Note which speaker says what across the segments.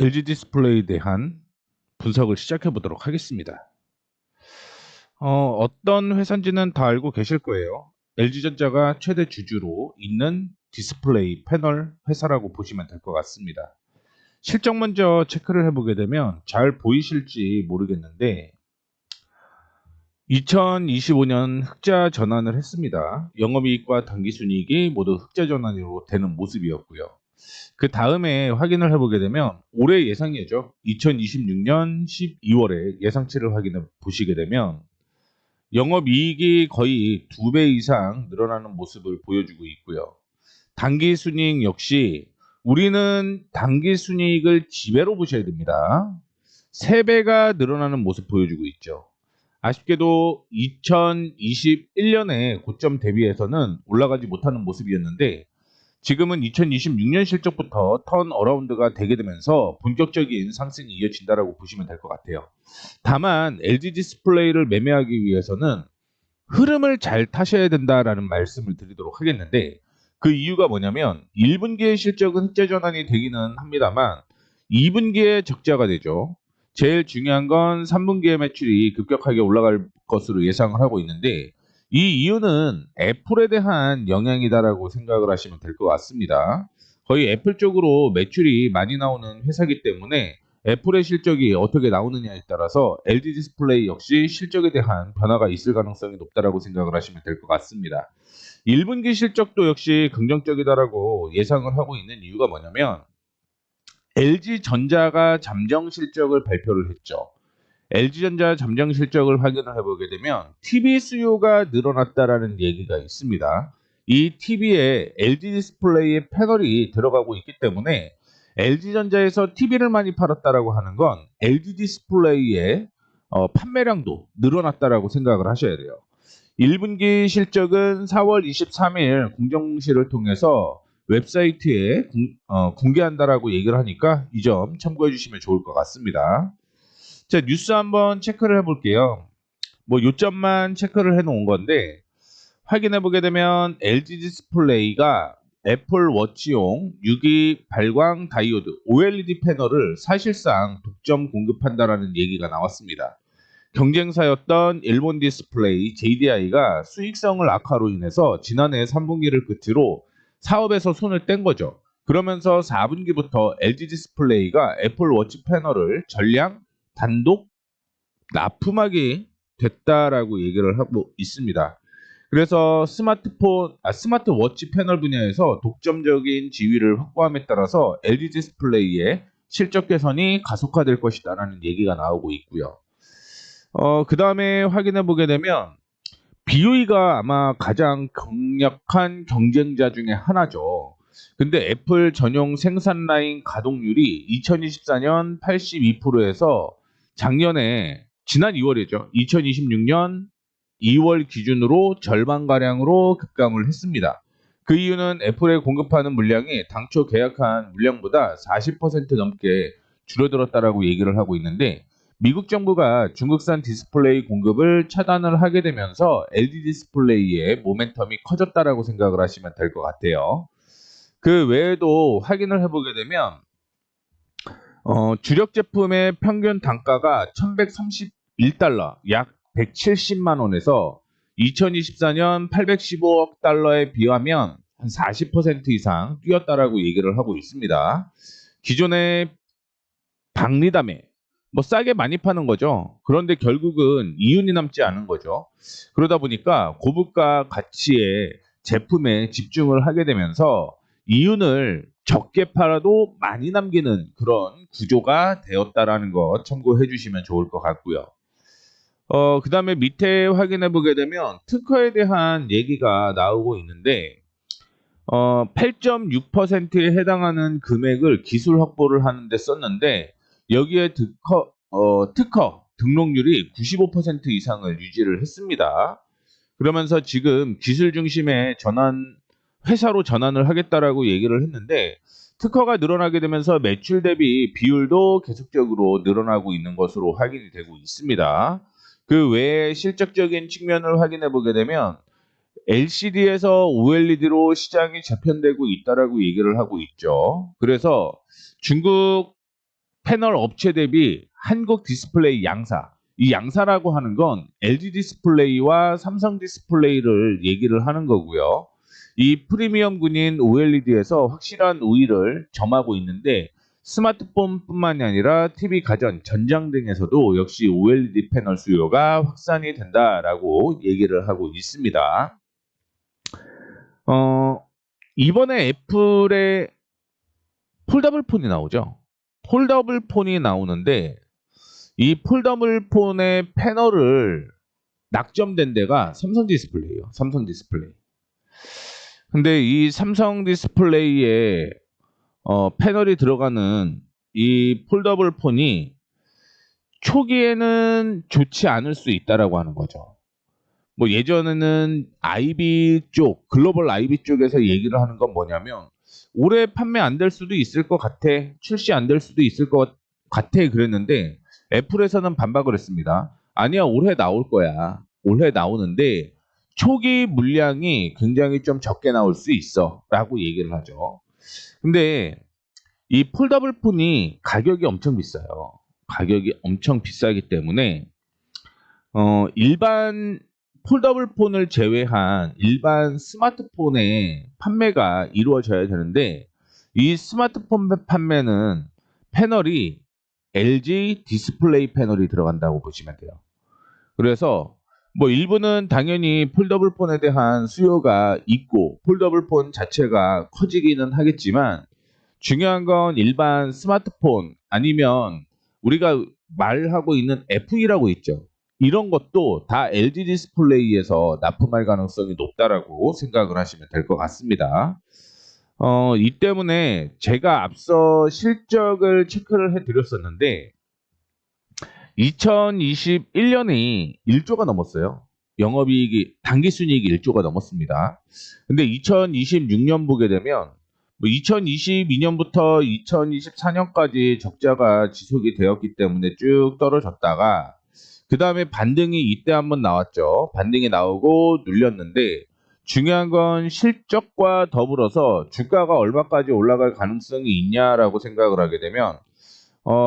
Speaker 1: LG 디스플레이에 대한 분석을 시작해 보도록 하겠습니다. 어떤 회사인지는 다 알고 계실 거예요. LG전자가 최대 주주로 있는 디스플레이 패널 회사라고 보시면 될 것 같습니다. 실적 먼저 체크를 해보게 되면 잘 보이실지 모르겠는데 2025년 흑자 전환을 했습니다. 영업이익과 당기순이익이 모두 흑자 전환으로 되는 모습이었고요. 그 다음에 확인을 해보게 되면 올해 예상이죠. 2026년 12월에 예상치를 확인해 보시게 되면 영업이익이 거의 2배 이상 늘어나는 모습을 보여주고 있고요. 당기순이익 역시 우리는 당기순이익을 지배로 보셔야 됩니다. 3배가 늘어나는 모습 보여주고 있죠. 아쉽게도 2021년에 고점 대비해서는 올라가지 못하는 모습이었는데 지금은 2026년 실적부터 턴어라운드가 되게 되면서 본격적인 상승이 이어진다라고 보시면 될 것 같아요. 다만 LG 디스플레이를 매매하기 위해서는 흐름을 잘 타셔야 된다라는 말씀을 드리도록 하겠는데 그 이유가 뭐냐면 1분기의 실적은 흑자 전환이 되기는 합니다만 2분기에 적자가 되죠. 제일 중요한 건 3분기의 매출이 급격하게 올라갈 것으로 예상을 하고 있는데 이 이유는 애플에 대한 영향이다라고 생각을 하시면 될 것 같습니다. 거의 애플 쪽으로 매출이 많이 나오는 회사이기 때문에 애플의 실적이 어떻게 나오느냐에 따라서 LG 디스플레이 역시 실적에 대한 변화가 있을 가능성이 높다라고 생각을 하시면 될 것 같습니다. 1분기 실적도 역시 긍정적이다라고 예상을 하고 있는 이유가 뭐냐면 LG전자가 잠정 실적을 발표를 했죠. LG전자 잠정 실적을 확인을 해보게 되면 TV 수요가 늘어났다라는 얘기가 있습니다. 이 TV에 LG 디스플레이의 패널이 들어가고 있기 때문에 LG전자에서 TV를 많이 팔았다라고 하는 건 LG 디스플레이의 판매량도 늘어났다라고 생각을 하셔야 돼요. 1분기 실적은 4월 23일 공정공시를 통해서 웹사이트에 공개한다라고 얘기를 하니까 이 점 참고해 주시면 좋을 것 같습니다. 자, 뉴스 한번 체크를 해볼게요. 뭐 요점만 체크를 해놓은 건데 확인해 보게 되면 LG 디스플레이가 애플 워치용 6기 발광 다이오드 OLED 패널을 사실상 독점 공급한다라는 얘기가 나왔습니다. 경쟁사였던 일본 디스플레이 JDI가 수익성을 악화로 인해서 지난해 3분기를 끝으로 사업에서 손을 뗀 거죠. 그러면서 4분기부터 LG 디스플레이가 애플 워치 패널을 전량 단독 납품하게 됐다라고 얘기를 하고 있습니다. 그래서 스마트워치 패널 분야에서 독점적인 지위를 확보함에 따라서 LG 디스플레이의 실적 개선이 가속화될 것이다라는 얘기가 나오고 있고요. 그 다음에 확인해 보게 되면 BOE가 아마 가장 강력한 경쟁자 중에 하나죠. 근데 애플 전용 생산 라인 가동률이 2024년 82%에서 작년에 지난 2월이죠. 2026년 2월 기준으로 절반가량으로 급감을 했습니다. 그 이유는 애플에 공급하는 물량이 당초 계약한 물량보다 40% 넘게 줄어들었다라고 얘기를 하고 있는데 미국 정부가 중국산 디스플레이 공급을 차단을 하게 되면서 LG 디스플레이의 모멘텀이 커졌다라고 생각을 하시면 될 것 같아요. 그 외에도 확인을 해보게 되면 주력 제품의 평균 단가가 1131달러, 약 170만 원에서 2024년 815억 달러에 비하면 한 40% 이상 뛰었다라고 얘기를 하고 있습니다. 기존의 박리담에 뭐 싸게 많이 파는 거죠. 그런데 결국은 이윤이 남지 않은 거죠. 그러다 보니까 고물가 가치의 제품에 집중을 하게 되면서 이윤을 적게 팔아도 많이 남기는 그런 구조가 되었다라는 거 참고해 주시면 좋을 것 같고요. 그 다음에 밑에 확인해 보게 되면 특허에 대한 얘기가 나오고 있는데 8.6%에 해당하는 금액을 기술 확보를 하는데 썼는데 여기에 특허 등록률이 95% 이상을 유지를 했습니다. 그러면서 지금 기술 중심의 회사로 전환을 하겠다라고 얘기를 했는데 특허가 늘어나게 되면서 매출 대비 비율도 계속적으로 늘어나고 있는 것으로 확인이 되고 있습니다. 그 외에 실적적인 측면을 확인해 보게 되면 LCD에서 OLED로 시장이 재편되고 있다라고 얘기를 하고 있죠. 그래서 중국 패널 업체 대비 한국 디스플레이 양사. 이 양사라고 하는 건 LG 디스플레이와 삼성 디스플레이를 얘기를 하는 거고요. 이 프리미엄군인 OLED에서 확실한 우위를 점하고 있는데 스마트폰뿐만이 아니라 TV 가전, 전장 등에서도 역시 OLED 패널 수요가 확산이 된다라고 얘기를 하고 있습니다. 이번에 애플의 폴더블 폰이 나오죠. 폴더블 폰이 나오는데 이 폴더블 폰의 패널을 낙점된 데가 삼성 디스플레이예요. 삼성 디스플레이. 근데 이 삼성 디스플레이에 패널이 들어가는 이 폴더블 폰이 초기에는 좋지 않을 수 있다라고 하는 거죠. 뭐 예전에는 IB 쪽, 글로벌 IB 쪽에서 얘기를 하는 건 뭐냐면 올해 판매 안 될 수도 있을 것 같아. 출시 안 될 수도 있을 것 같아. 그랬는데 애플에서는 반박을 했습니다. 아니야, 올해 나올 거야. 올해 나오는데 초기 물량이 굉장히 좀 적게 나올 수 있어 라고 얘기를 하죠. 근데 이 폴더블 폰이 가격이 엄청 비싸요. 가격이 엄청 비싸기 때문에 일반 폴더블 폰을 제외한 일반 스마트폰의 판매가 이루어져야 되는데 이 스마트폰 판매는 패널이 LG 디스플레이 패널이 들어간다고 보시면 돼요. 그래서 뭐 일부는 당연히 폴더블 폰에 대한 수요가 있고 폴더블 폰 자체가 커지기는 하겠지만 중요한 건 일반 스마트폰 아니면 우리가 말하고 있는 FE라고 있죠. 이런 것도 다 LG 디스플레이에서 납품할 가능성이 높다라고 생각을 하시면 될 것 같습니다. 이 때문에 제가 앞서 실적을 체크를 해드렸었는데 2021년이 1조가 넘었어요. 영업이익이 당기순이익이 1조가 넘었습니다. 근데 2026년 보게 되면 2022년부터 2024년까지 적자가 지속이 되었기 때문에 쭉 떨어졌다가 그 다음에 반등이 이때 한번 나왔죠. 반등이 나오고 눌렸는데 중요한 건 실적과 더불어서 주가가 얼마까지 올라갈 가능성이 있냐라고 생각을 하게 되면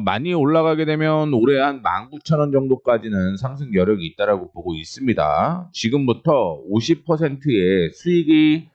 Speaker 1: 많이 올라가게 되면 올해 한 19,000원 정도까지는 상승 여력이 있다라고 보고 있습니다. 지금부터 50%의 수익이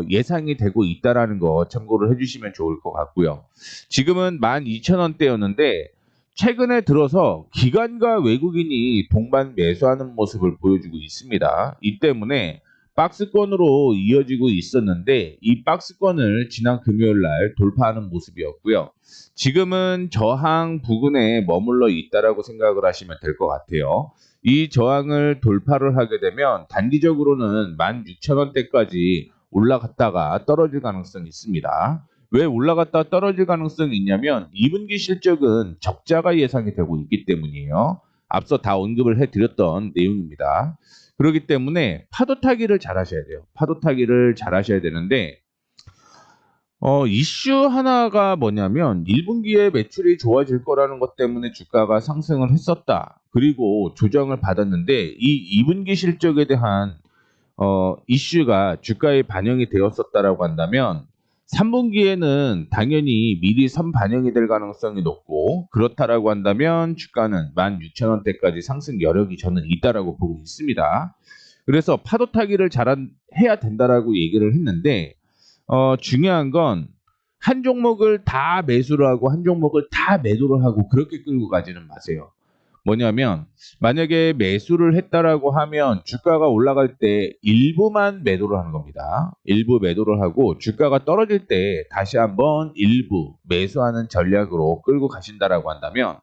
Speaker 1: 예상이 되고 있다라는 거 참고를 해주시면 좋을 것 같고요. 지금은 12,000원대였는데 최근에 들어서 기관과 외국인이 동반 매수하는 모습을 보여주고 있습니다. 이 때문에 박스권으로 이어지고 있었는데 이 박스권을 지난 금요일 날 돌파하는 모습이었고요. 지금은 저항 부근에 머물러 있다라고 생각을 하시면 될 것 같아요. 이 저항을 돌파를 하게 되면 단기적으로는 16,000원대까지 올라갔다가 떨어질 가능성이 있습니다. 왜 올라갔다 떨어질 가능성이 있냐면 2분기 실적은 적자가 예상이 되고 있기 때문이에요. 앞서 다 언급을 해드렸던 내용입니다. 그렇기 때문에 파도 타기를 잘 하셔야 돼요. 파도 타기를 잘 하셔야 되는데 이슈 하나가 뭐냐면 1분기에 매출이 좋아질 거라는 것 때문에 주가가 상승을 했었다. 그리고 조정을 받았는데 이 2분기 실적에 대한 이슈가 주가에 반영이 되었었다라고 한다면 3분기에는 당연히 미리 선반영이 될 가능성이 높고 그렇다라고 한다면 주가는 16,000원대까지 상승 여력이 저는 있다라고 보고 있습니다. 그래서 파도 타기를 해야 된다라고 얘기를 했는데 중요한 건 한 종목을 다 매수를 하고 한 종목을 다 매도를 하고 그렇게 끌고 가지는 마세요. 뭐냐면 만약에 매수를 했다라고 하면 주가가 올라갈 때 일부만 매도를 하는 겁니다. 일부 매도를 하고 주가가 떨어질 때 다시 한번 일부 매수하는 전략으로 끌고 가신다라고 한다면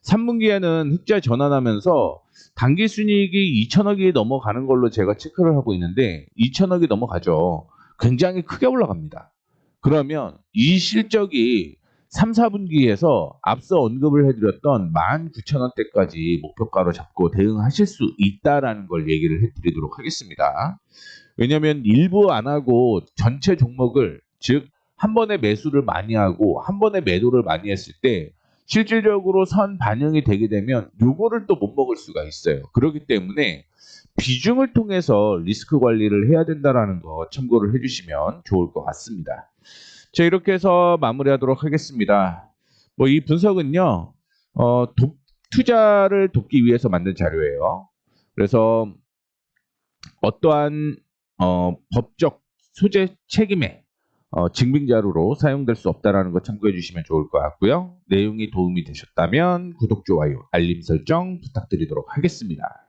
Speaker 1: 3분기에는 흑자 전환하면서 당기 순이익이 2천억이 넘어가는 걸로 제가 체크를 하고 있는데 2천억이 넘어가죠. 굉장히 크게 올라갑니다. 그러면 이 실적이 3, 4분기에서 앞서 언급을 해드렸던 19,000원대까지 목표가로 잡고 대응하실 수 있다라는 걸 얘기를 해드리도록 하겠습니다. 왜냐하면 일부 안 하고 전체 종목을 즉 한 번에 매수를 많이 하고 한 번에 매도를 많이 했을 때 실질적으로 선 반영이 되게 되면 요거를 또 못 먹을 수가 있어요. 그렇기 때문에 비중을 통해서 리스크 관리를 해야 된다는 거 참고를 해주시면 좋을 것 같습니다. 자, 이렇게 해서 마무리하도록 하겠습니다. 뭐 이 분석은요, 투자를 돕기 위해서 만든 자료예요. 그래서 어떠한 법적 소재 책임에 증빙 자료로 사용될 수 없다라는 거 참고해 주시면 좋을 것 같고요. 내용이 도움이 되셨다면 구독, 좋아요, 알림 설정 부탁드리도록 하겠습니다.